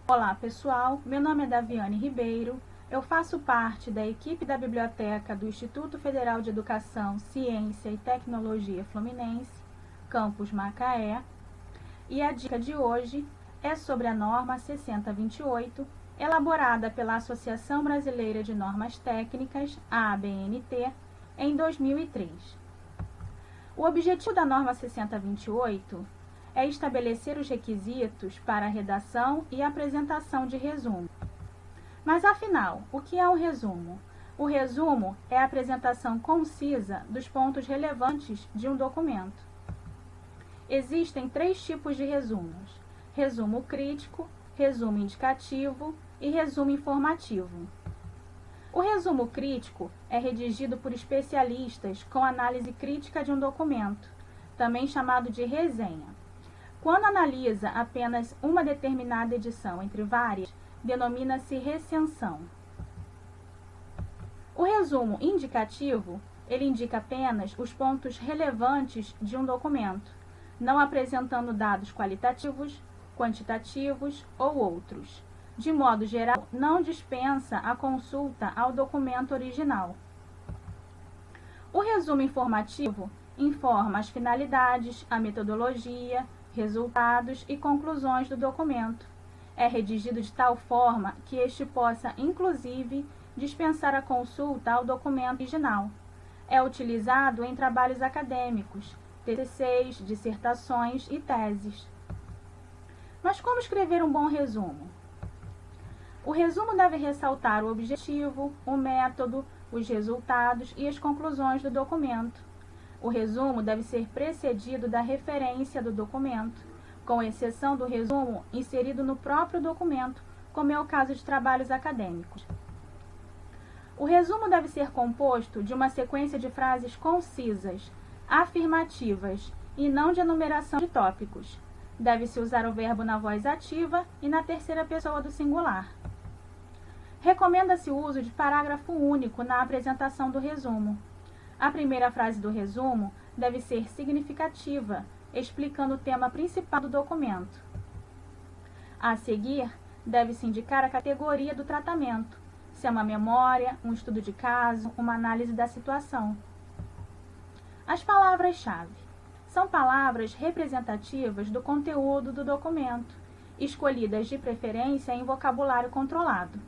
Olá pessoal, meu nome é Daviane Ribeiro, eu faço parte da equipe da biblioteca do Instituto Federal de Educação, Ciência e Tecnologia Fluminense, Campus Macaé, e a dica de hoje é sobre a norma 6028, elaborada pela Associação Brasileira de Normas Técnicas, a ABNT, em 2003. O objetivo da norma 6028 é estabelecer os requisitos para a redação e apresentação de resumo. Mas afinal, o que é um resumo? O resumo é a apresentação concisa dos pontos relevantes de um documento. Existem 3 tipos de resumos: resumo crítico, resumo indicativo e resumo informativo. O resumo crítico é redigido por especialistas com análise crítica de um documento, também chamado de resenha. Quando analisa apenas uma determinada edição entre várias, denomina-se recensão. O resumo indicativo, ele indica apenas os pontos relevantes de um documento, não apresentando dados qualitativos, quantitativos ou outros. De modo geral, não dispensa a consulta ao documento original. O resumo informativo informa as finalidades, a metodologia, resultados e conclusões do documento. É redigido de tal forma que este possa, inclusive, dispensar a consulta ao documento original. É utilizado em trabalhos acadêmicos, TCCs, dissertações e teses. Mas como escrever um bom resumo? O resumo deve ressaltar o objetivo, o método, os resultados e as conclusões do documento. O resumo deve ser precedido da referência do documento, com exceção do resumo inserido no próprio documento, como é o caso de trabalhos acadêmicos. O resumo deve ser composto de uma sequência de frases concisas, afirmativas e não de enumeração de tópicos. Deve-se usar o verbo na voz ativa e na terceira pessoa do singular. Recomenda-se o uso de parágrafo único na apresentação do resumo. A primeira frase do resumo deve ser significativa, explicando o tema principal do documento. A seguir, deve-se indicar a categoria do tratamento, se é uma memória, um estudo de caso, uma análise da situação. As palavras-chave são palavras representativas do conteúdo do documento, escolhidas de preferência em vocabulário controlado.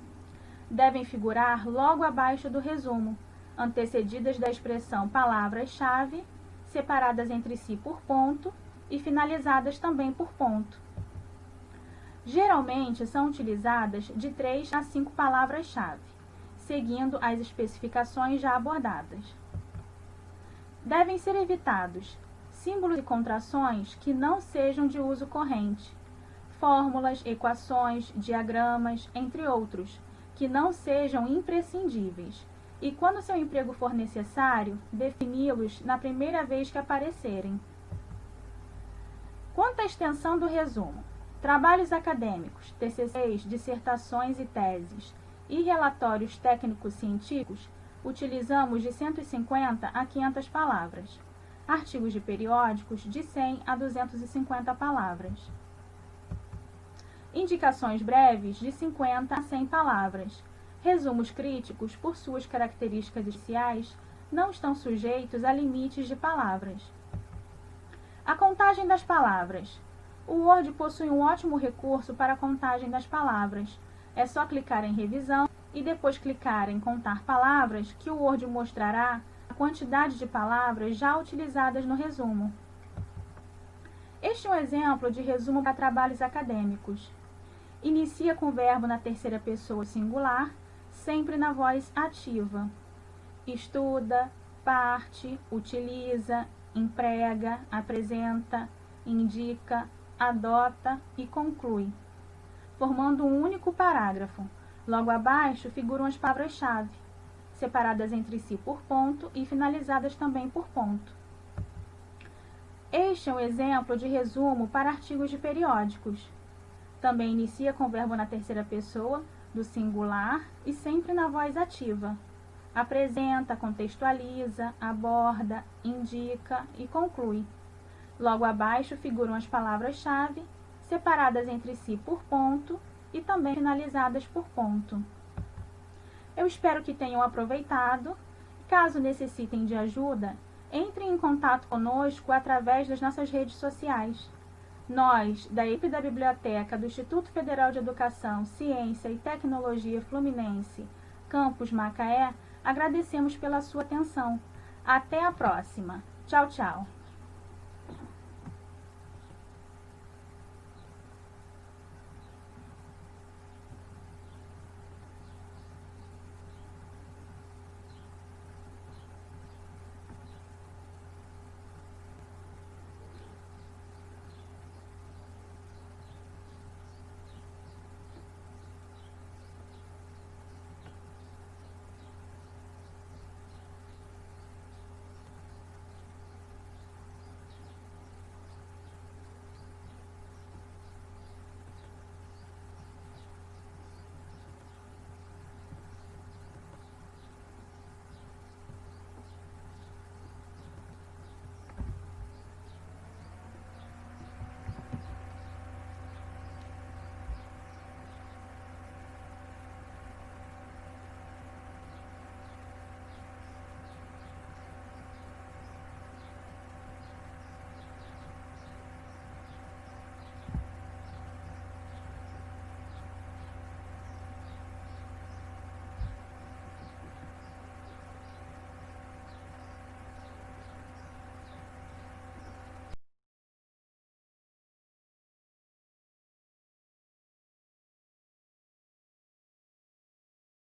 Devem figurar logo abaixo do resumo, antecedidas da expressão palavras-chave, separadas entre si por ponto e finalizadas também por ponto. Geralmente são utilizadas de 3 a 5 palavras-chave, seguindo as especificações já abordadas. Devem ser evitados símbolos e contrações que não sejam de uso corrente, fórmulas, equações, diagramas, entre outros, que não sejam imprescindíveis, e quando seu emprego for necessário, defini-los na primeira vez que aparecerem. Quanto à extensão do resumo, trabalhos acadêmicos, TCCs, dissertações e teses e relatórios técnicos científicos, utilizamos de 150 a 500 palavras. Artigos de periódicos, de 100 a 250 palavras. Indicações breves, de 50 a 100 palavras. Resumos críticos, por suas características especiais, não estão sujeitos a limites de palavras. A contagem das palavras. O Word possui um ótimo recurso para a contagem das palavras. É só clicar em revisão e depois clicar em contar palavras que o Word mostrará a quantidade de palavras já utilizadas no resumo. Este é um exemplo de resumo para trabalhos acadêmicos. Inicia com o verbo na terceira pessoa singular, sempre na voz ativa. Estuda, parte, utiliza, emprega, apresenta, indica, adota e conclui, formando um único parágrafo. Logo abaixo figuram as palavras-chave, separadas entre si por ponto e finalizadas também por ponto. Este é um exemplo de resumo para artigos de periódicos. Também inicia com o verbo na terceira pessoa do singular e sempre na voz ativa. Apresenta, contextualiza, aborda, indica e conclui. Logo abaixo figuram as palavras-chave, separadas entre si por ponto e também finalizadas por ponto. Eu espero que tenham aproveitado. Caso necessitem de ajuda, entrem em contato conosco através das nossas redes sociais. Nós, da equipe da Biblioteca do Instituto Federal de Educação, Ciência e Tecnologia Fluminense, Campus Macaé, agradecemos pela sua atenção. Até a próxima. Tchau, tchau.